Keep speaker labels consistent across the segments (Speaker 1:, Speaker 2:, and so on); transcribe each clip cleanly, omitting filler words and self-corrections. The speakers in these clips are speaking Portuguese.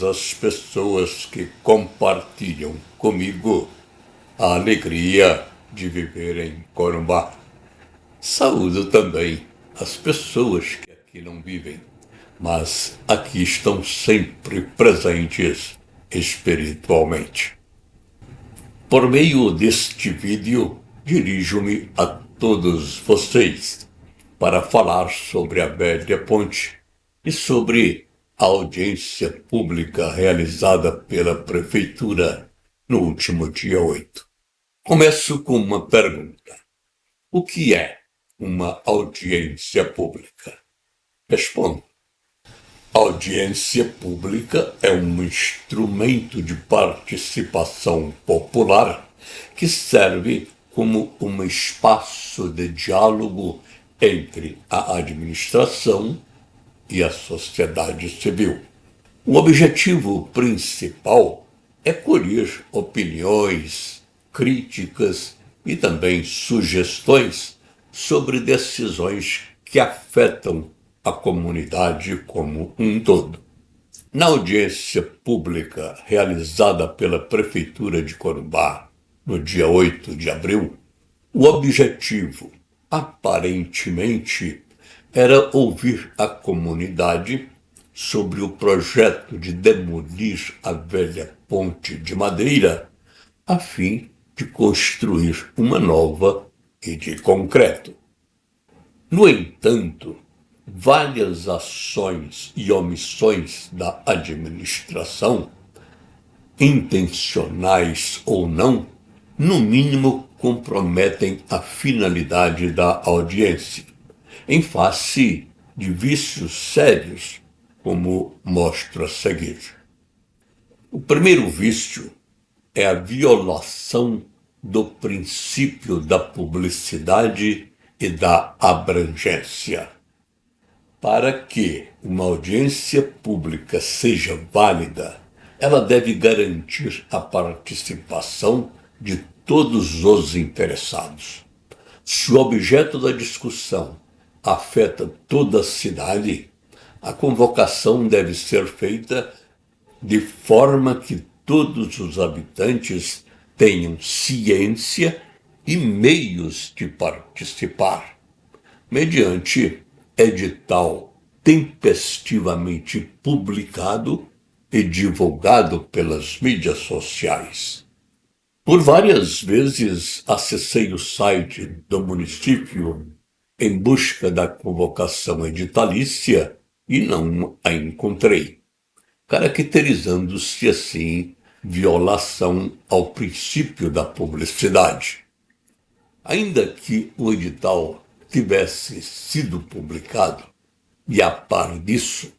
Speaker 1: as pessoas que compartilham comigo a alegria de viver em Corumbá. Saúdo também as pessoas que aqui não vivem, mas aqui estão sempre presentes espiritualmente. Por meio deste vídeo, dirijo-me a todos vocês para falar sobre a velha ponte e sobre a audiência pública realizada pela Prefeitura no último dia 8. Começo com uma pergunta. O que é uma audiência pública? Respondo. A audiência pública é um instrumento de participação popular que serve como um espaço de diálogo entre a administração e a sociedade civil. O objetivo principal é colher opiniões, críticas e também sugestões sobre decisões que afetam a comunidade como um todo. Na audiência pública realizada pela Prefeitura de Corumbá, no dia 8 de abril, o objetivo, aparentemente, era ouvir a comunidade sobre o projeto de demolir a velha ponte de madeira, a fim de construir uma nova e de concreto. No entanto, várias ações e omissões da administração, intencionais ou não, no mínimo comprometem a finalidade da audiência, em face de vícios sérios, como mostro a seguir. O primeiro vício é a violação do princípio da publicidade e da abrangência. Para que uma audiência pública seja válida, ela deve garantir a participação de todos os interessados. Se o objeto da discussão afeta toda a cidade, a convocação deve ser feita de forma que todos os habitantes tenham ciência e meios de participar, mediante edital tempestivamente publicado e divulgado pelas mídias sociais. Por várias vezes acessei o site do município em busca da convocação editalícia e não a encontrei, caracterizando-se assim violação ao princípio da publicidade. Ainda que o edital tivesse sido publicado, e a par disso,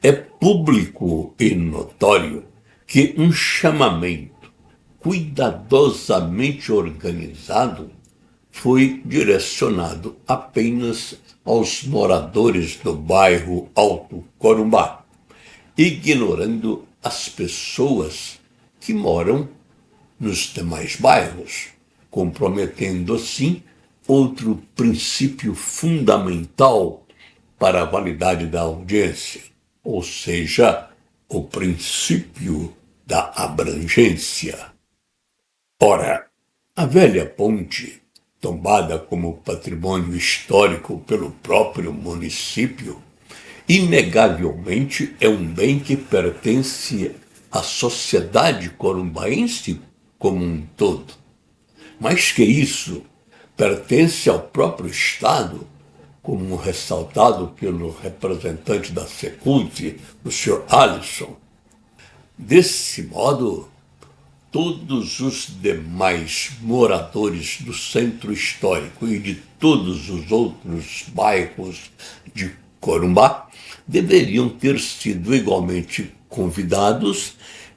Speaker 1: é público e notório que um chamamento cuidadosamente organizado foi direcionado apenas aos moradores do bairro Alto Corumbá, ignorando as pessoas que moram nos demais bairros, comprometendo assim outro princípio fundamental para a validade da audiência, ou seja, o princípio da abrangência. Ora, a velha ponte, tombada como patrimônio histórico pelo próprio município, inegavelmente é um bem que pertence à sociedade corumbaense como um todo. Mais que isso, pertence ao próprio Estado, como ressaltado pelo representante da Secult, o Sr. Alisson. Desse modo, todos os demais moradores do centro histórico e de todos os outros bairros de Corumbá deveriam ter sido igualmente convidados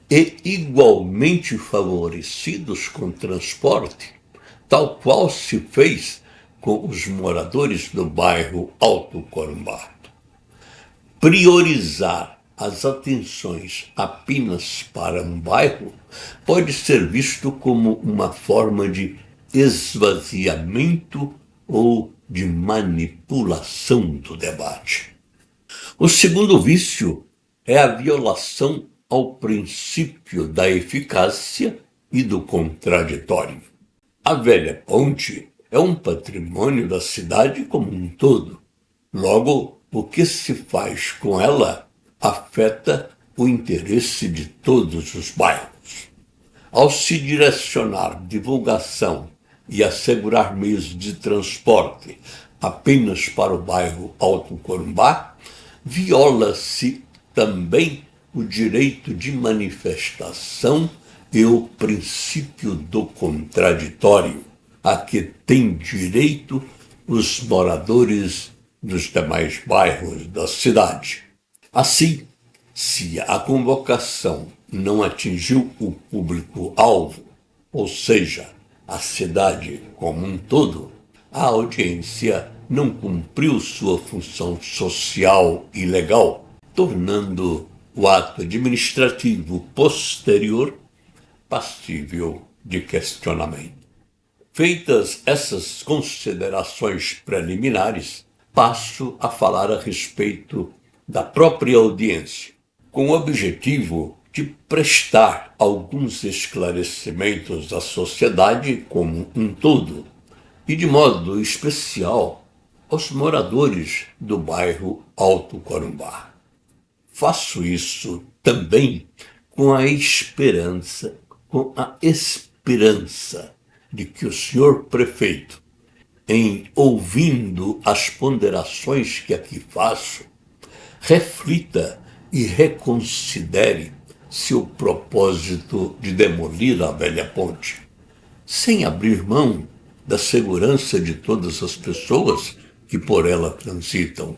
Speaker 1: e igualmente favorecidos com transporte, tal qual se fez com os moradores do bairro Alto Corumbá. Priorizar as atenções apenas para um bairro pode ser visto como uma forma de esvaziamento ou de manipulação do debate. O segundo vício é a violação ao princípio da eficácia e do contraditório. A velha ponte é um patrimônio da cidade como um todo. Logo, o que se faz com ela afeta o interesse de todos os bairros. Ao se direcionar divulgação e assegurar meios de transporte apenas para o bairro Alto Corumbá, viola-se também o direito de manifestação e o princípio do contraditório, a que têm direito os moradores dos demais bairros da cidade. Assim, se a convocação não atingiu o público-alvo, ou seja, a cidade como um todo, a audiência não cumpriu sua função social e legal, tornando o ato administrativo posterior passível de questionamento. Feitas essas considerações preliminares, passo a falar a respeito da própria audiência, com o objetivo de prestar alguns esclarecimentos à sociedade como um todo, e de modo especial aos moradores do bairro Alto Corumbá. Faço isso também com a esperança de que o senhor prefeito, em ouvindo as ponderações que aqui faço, reflita e reconsidere seu propósito de demolir a velha ponte, sem abrir mão da segurança de todas as pessoas que por ela transitam.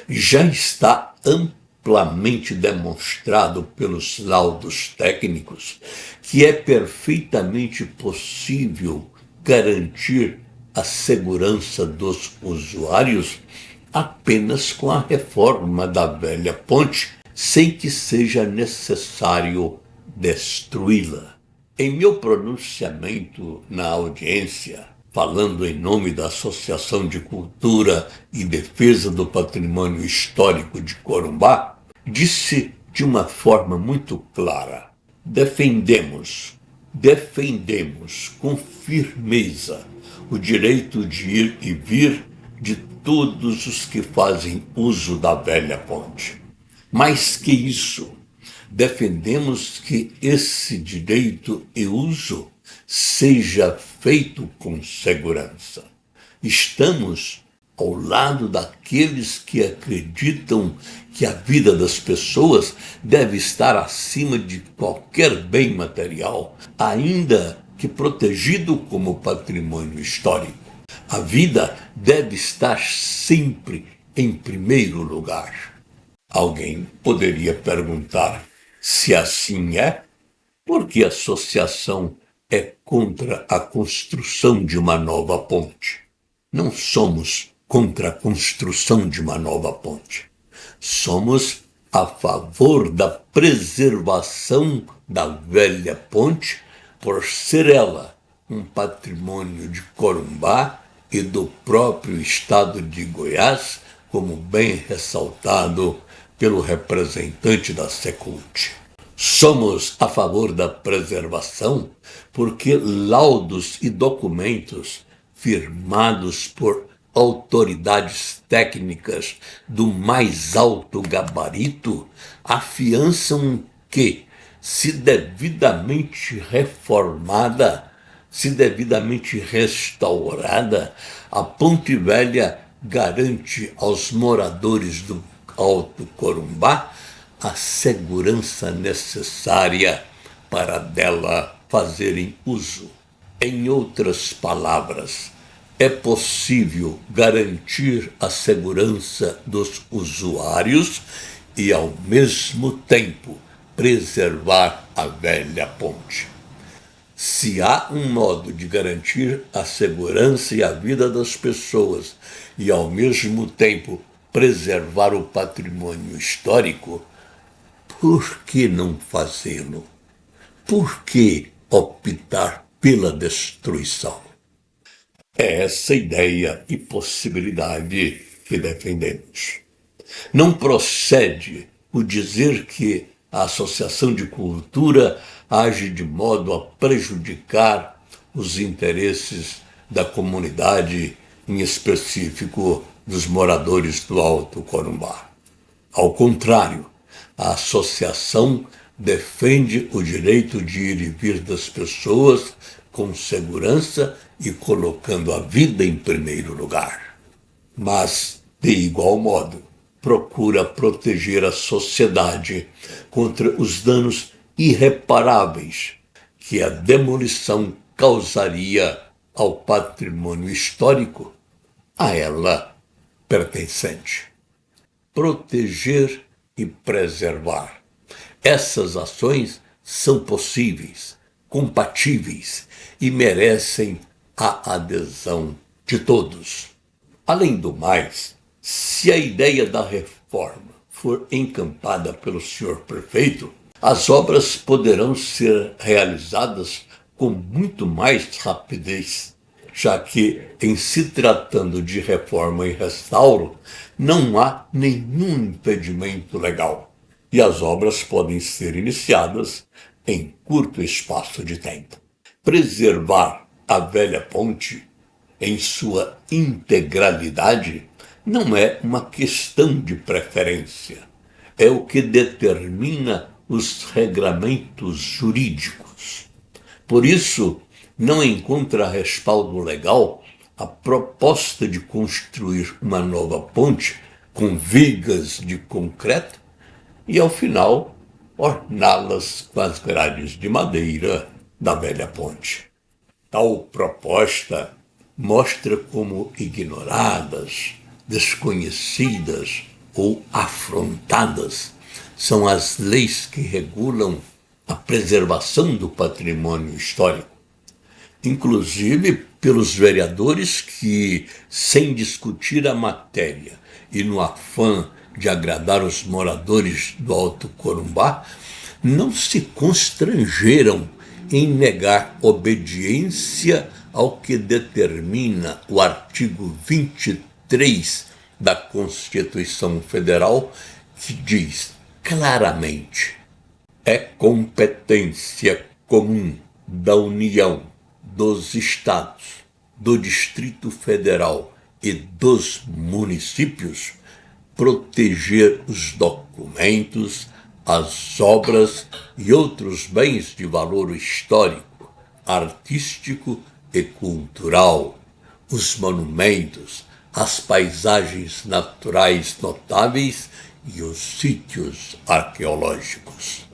Speaker 1: Já está amplamente demonstrado pelos laudos técnicos que é perfeitamente possível garantir a segurança dos usuários apenas com a reforma da velha ponte, sem que seja necessário destruí-la. Em meu pronunciamento na audiência, falando em nome da Associação de Cultura e Defesa do Patrimônio Histórico de Corumbá, disse de uma forma muito clara: defendemos com firmeza o direito de ir e vir de todos os que fazem uso da velha ponte. Mais que isso, defendemos que esse direito e uso seja feito com segurança. Estamos ao lado daqueles que acreditam que a vida das pessoas deve estar acima de qualquer bem material, ainda que protegido como patrimônio histórico. A vida deve estar sempre em primeiro lugar. Alguém poderia perguntar: se assim é, por que a associação é contra a construção de uma nova ponte? Não somos contra a construção de uma nova ponte. Somos a favor da preservação da velha ponte, por ser ela um patrimônio de Corumbá e do próprio estado de Goiás, como bem ressaltado pelo representante da Secult. Somos a favor da preservação porque laudos e documentos firmados por autoridades técnicas do mais alto gabarito afiançam que, se devidamente reformada, se devidamente restaurada, a Ponte Velha garante aos moradores do Alto Corumbá a segurança necessária para dela fazerem uso. Em outras palavras, é possível garantir a segurança dos usuários e, ao mesmo tempo, preservar a velha ponte. Se há um modo de garantir a segurança e a vida das pessoas e, ao mesmo tempo, preservar o patrimônio histórico, por que não fazê-lo? Por que optar pela destruição? É essa ideia e possibilidade que defendemos. Não procede o dizer que a associação de cultura age de modo a prejudicar os interesses da comunidade, em específico dos moradores do Alto Corumbá. Ao contrário, a associação defende o direito de ir e vir das pessoas com segurança e colocando a vida em primeiro lugar. Mas, de igual modo, procura proteger a sociedade contra os danos irreparáveis que a demolição causaria ao patrimônio histórico a ela pertencente. Proteger e preservar. Essas ações são possíveis, compatíveis e merecem a adesão de todos. Além do mais, se a ideia da reforma for encampada pelo senhor prefeito, as obras poderão ser realizadas com muito mais rapidez, já que, em se tratando de reforma e restauro, não há nenhum impedimento legal e as obras podem ser iniciadas em curto espaço de tempo. Preservar a velha ponte em sua integralidade não é uma questão de preferência, é o que determina os regramentos jurídicos. Por isso, não encontra respaldo legal a proposta de construir uma nova ponte com vigas de concreto e, ao final, orná-las com as grades de madeira da velha ponte. Tal proposta mostra como ignoradas, desconhecidas ou afrontadas são as leis que regulam a preservação do patrimônio histórico, inclusive pelos vereadores que, sem discutir a matéria e no afã de agradar os moradores do Alto Corumbá, não se constrangeram em negar obediência ao que determina o artigo 23 da Constituição Federal, que diz claramente: é competência comum da União, dos Estados, do Distrito Federal e dos municípios proteger os documentos, as obras e outros bens de valor histórico, artístico e cultural, os monumentos, as paisagens naturais notáveis e os sítios arqueológicos.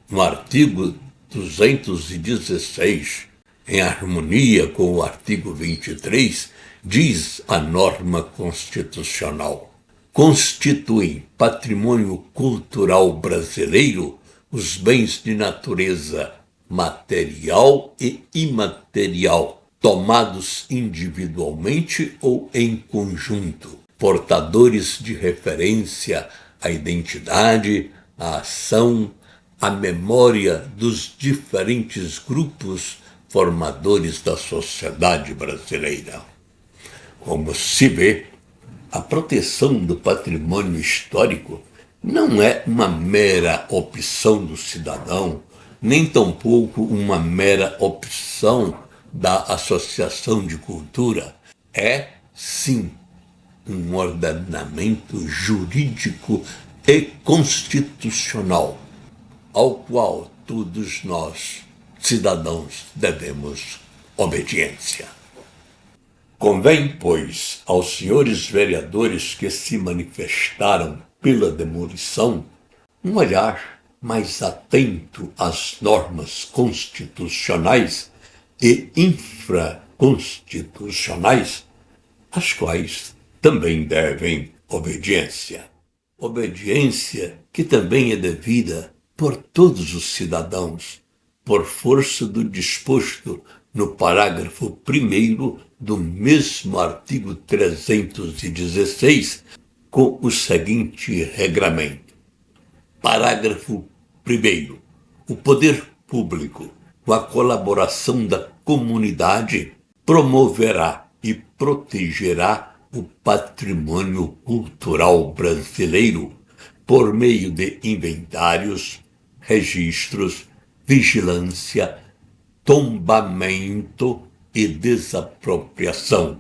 Speaker 1: No artigo 216, em harmonia com o artigo 23, diz a norma constitucional: constituem patrimônio cultural brasileiro os bens de natureza material e imaterial, tomados individualmente ou em conjunto, portadores de referência à identidade, à ação, à memória dos diferentes grupos formadores da sociedade brasileira. Como se vê, a proteção do patrimônio histórico não é uma mera opção do cidadão, nem tampouco uma mera opção da Associação de Cultura. É, sim, um ordenamento jurídico e constitucional, ao qual todos nós, cidadãos, devemos obediência. Convém, pois, aos senhores vereadores que se manifestaram pela demolição, um olhar mais atento às normas constitucionais e infraconstitucionais, às quais também devem obediência. Obediência que também é devida por todos os cidadãos, por força do disposto no parágrafo 1º do mesmo artigo 316, com o seguinte regramento. Parágrafo 1º. O poder público, com a colaboração da comunidade, promoverá e protegerá o patrimônio cultural brasileiro por meio de inventários, registros, vigilância, tombamento e desapropriação,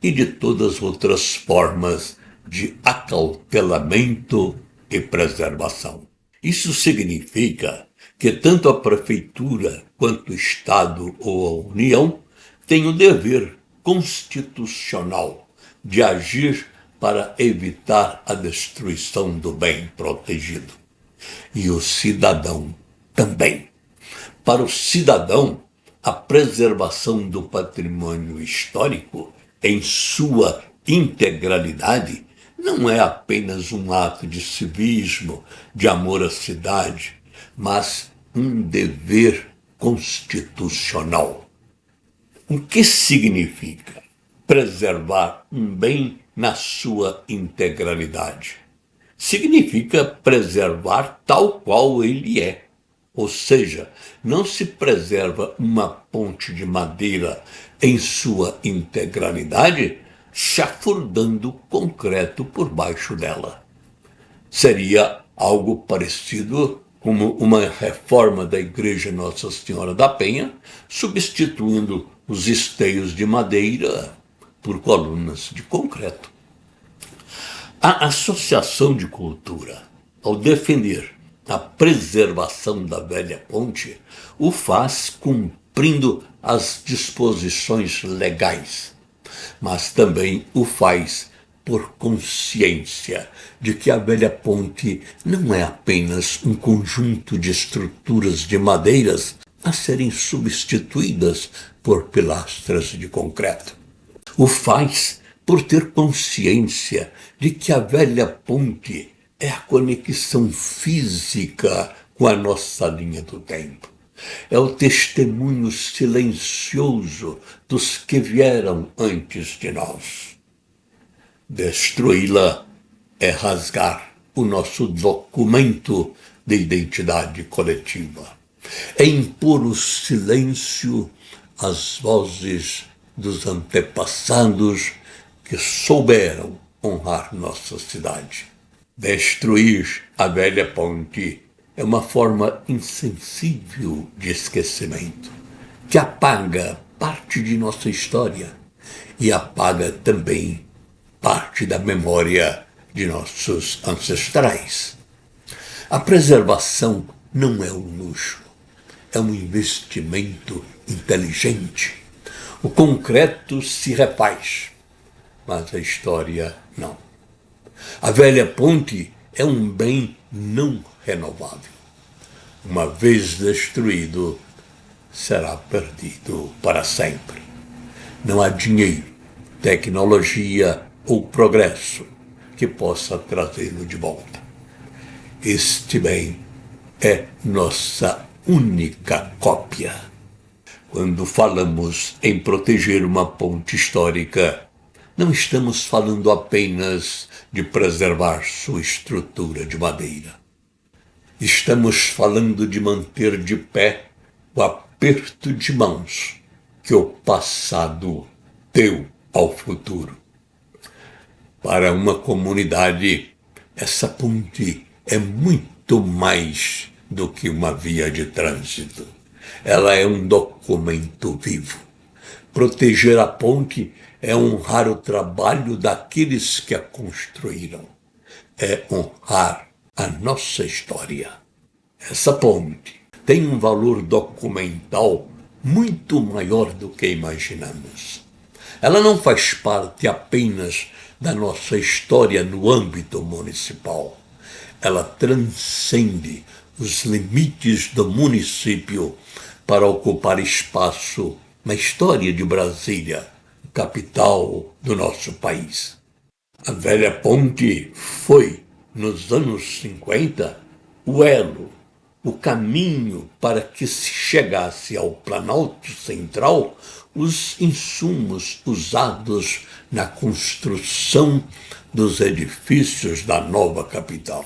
Speaker 1: e de todas outras formas de acautelamento e preservação. Isso significa que tanto a Prefeitura quanto o Estado ou a União têm o dever constitucional de agir para evitar a destruição do bem protegido. E o cidadão também. Para o cidadão, a preservação do patrimônio histórico em sua integralidade não é apenas um ato de civismo, de amor à cidade, mas um dever constitucional. O que significa preservar um bem na sua integralidade? Significa preservar tal qual ele é. Ou seja, não se preserva uma ponte de madeira em sua integralidade, chafurdando concreto por baixo dela. Seria algo parecido como uma reforma da Igreja Nossa Senhora da Penha, substituindo os esteios de madeira por colunas de concreto. A Associação de Cultura, ao defender a preservação da velha ponte, o faz cumprindo as disposições legais, mas também o faz por consciência de que a velha ponte não é apenas um conjunto de estruturas de madeiras a serem substituídas por pilastras de concreto. O faz por ter consciência de que a velha ponte é a conexão física com a nossa linha do tempo. É o testemunho silencioso dos que vieram antes de nós. Destruí-la é rasgar o nosso documento de identidade coletiva. É impor o silêncio às vozes dos antepassados que souberam honrar nossa cidade. Destruir a velha ponte é uma forma insensível de esquecimento, que apaga parte de nossa história e apaga também parte da memória de nossos ancestrais. A preservação não é um luxo, é um investimento inteligente. O concreto se refaz, mas a história não. A velha ponte é um bem não renovável. Uma vez destruído, será perdido para sempre. Não há dinheiro, tecnologia ou progresso que possa trazê-lo de volta. Este bem é nossa única cópia. Quando falamos em proteger uma ponte histórica, não estamos falando apenas de preservar sua estrutura de madeira. Estamos falando de manter de pé o aperto de mãos que o passado deu ao futuro. Para uma comunidade, essa ponte é muito mais do que uma via de trânsito. Ela é um documento vivo. Proteger a ponte é honrar o trabalho daqueles que a construíram. É honrar a nossa história. Essa ponte tem um valor documental muito maior do que imaginamos. Ela não faz parte apenas da nossa história no âmbito municipal. Ela transcende os limites do município para ocupar espaço na história de Brasília, capital do nosso país. A velha ponte foi, nos anos 50, o elo, o caminho para que se chegasse ao Planalto Central os insumos usados na construção dos edifícios da nova capital.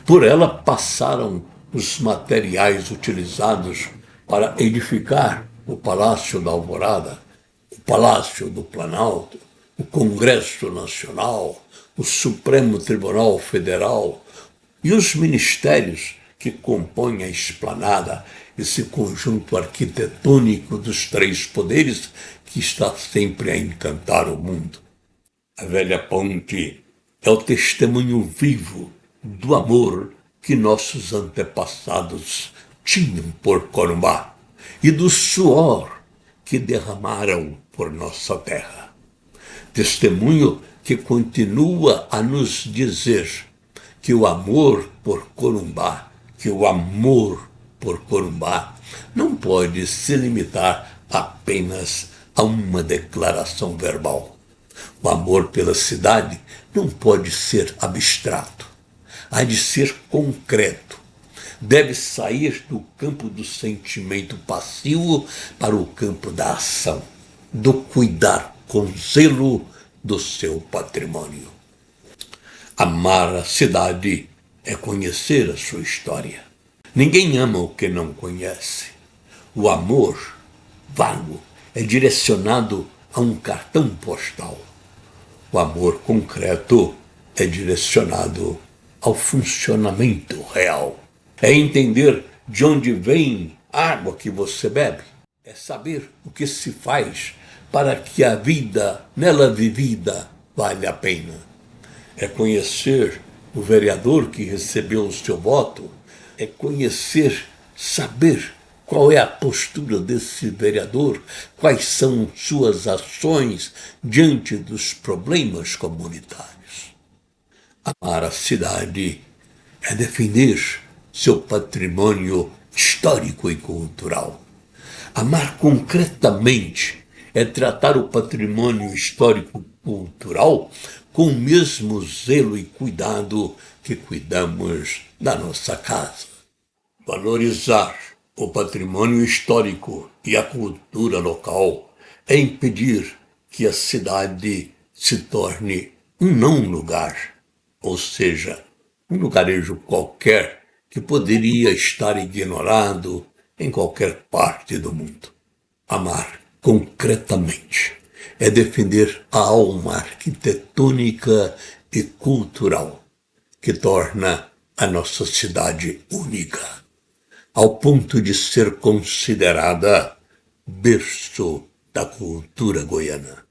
Speaker 1: Por ela passaram os materiais utilizados para edificar o Palácio da Alvorada, o Palácio do Planalto, o Congresso Nacional, o Supremo Tribunal Federal e os ministérios que compõem a esplanada, esse conjunto arquitetônico dos três poderes que está sempre a encantar o mundo. A velha ponte é o testemunho vivo do amor que nossos antepassados tinham por Corumbá e do suor que derramaram por nossa terra. Testemunho que continua a nos dizer que o amor por Corumbá, que o amor por Corumbá não pode se limitar apenas a uma declaração verbal. O amor pela cidade não pode ser abstrato, há de ser concreto. Deve sair do campo do sentimento passivo para o campo da ação, do cuidar com zelo do seu patrimônio. Amar a cidade é conhecer a sua história. Ninguém ama o que não conhece. O amor vago é direcionado a um cartão postal. O amor concreto é direcionado ao funcionamento real. É entender de onde vem a água que você bebe. É saber o que se faz para que a vida nela vivida valha a pena. É conhecer o vereador que recebeu o seu voto. É conhecer, saber qual é a postura desse vereador, quais são suas ações diante dos problemas comunitários. Amar a cidade é defender seu patrimônio histórico e cultural. Amar concretamente é tratar o patrimônio histórico-cultural com o mesmo zelo e cuidado que cuidamos da nossa casa. Valorizar o patrimônio histórico e a cultura local é impedir que a cidade se torne um não lugar, ou seja, um lugarejo qualquer que poderia estar ignorado em qualquer parte do mundo. Amar concretamente é defender a alma arquitetônica e cultural que torna a nossa cidade única, ao ponto de ser considerada berço da cultura goiana.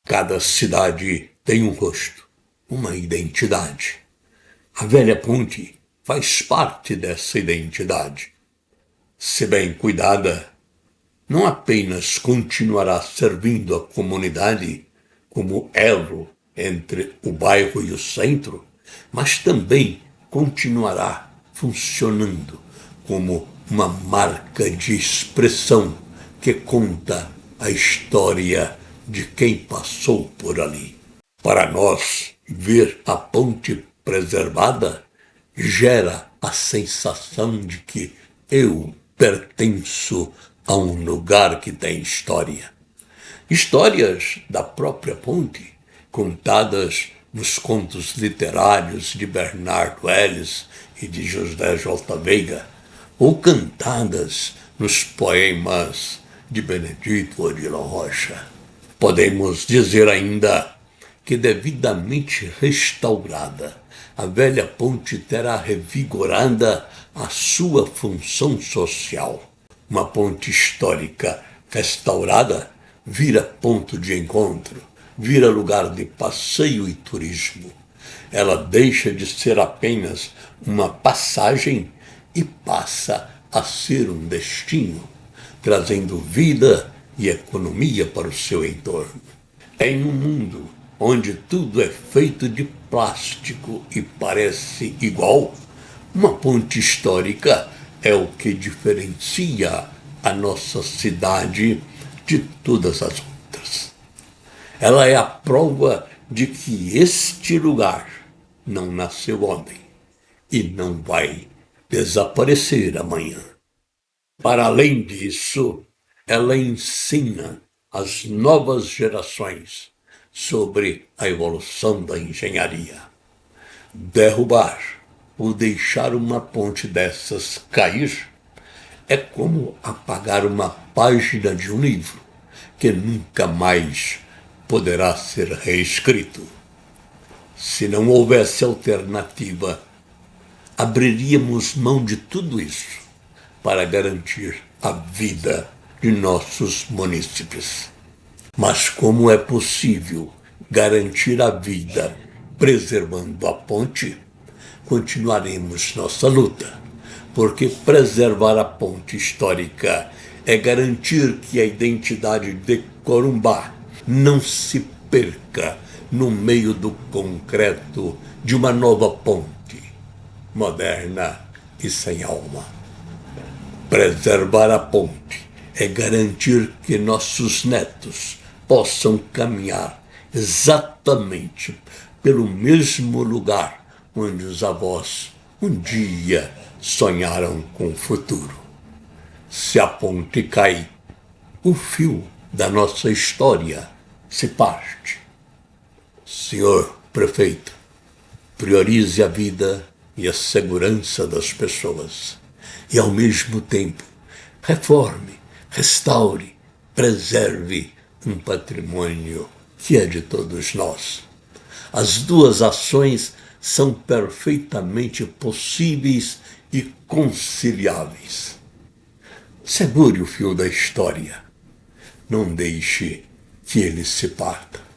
Speaker 1: Cada cidade tem um rosto, uma identidade. A velha ponte faz parte dessa identidade. Se bem cuidada, não apenas continuará servindo a comunidade como elo entre o bairro e o centro, mas também continuará funcionando como uma marca de expressão que conta a história de quem passou por ali. Para nós, ver a ponte preservada gera a sensação de que eu pertenço a um lugar que tem história. Histórias da própria ponte, contadas nos contos literários de Bernardo Ellis e de José J. Veiga, ou cantadas nos poemas de Benedito Odilon Rocha. Podemos dizer ainda que, devidamente restaurada, a velha ponte terá revigorada a sua função social. Uma ponte histórica restaurada vira ponto de encontro, vira lugar de passeio e turismo. Ela deixa de ser apenas uma passagem e passa a ser um destino, trazendo vida e economia para o seu entorno. Em um mundo onde tudo é feito de plástico e parece igual, uma ponte histórica é o que diferencia a nossa cidade de todas as outras. Ela é a prova de que este lugar não nasceu ontem e não vai desaparecer amanhã. Para além disso, ela ensina às novas gerações sobre a evolução da engenharia. Derrubar ou deixar uma ponte dessas cair é como apagar uma página de um livro que nunca mais poderá ser reescrito. Se não houvesse alternativa, abriríamos mão de tudo isso para garantir a vida de nossos munícipes. Mas como é possível garantir a vida preservando a ponte? Continuaremos nossa luta, porque preservar a ponte histórica é garantir que a identidade de Corumbá não se perca no meio do concreto de uma nova ponte, moderna e sem alma. Preservar a ponte é garantir que nossos netos possam caminhar exatamente pelo mesmo lugar onde os avós um dia sonharam com o futuro. Se a ponte cair, o fio da nossa história se parte. Senhor prefeito, priorize a vida e a segurança das pessoas e, ao mesmo tempo, reforme, restaure, preserve um patrimônio que é de todos nós. As duas ações são perfeitamente possíveis e conciliáveis. Segure o fio da história. Não deixe que ele se parta.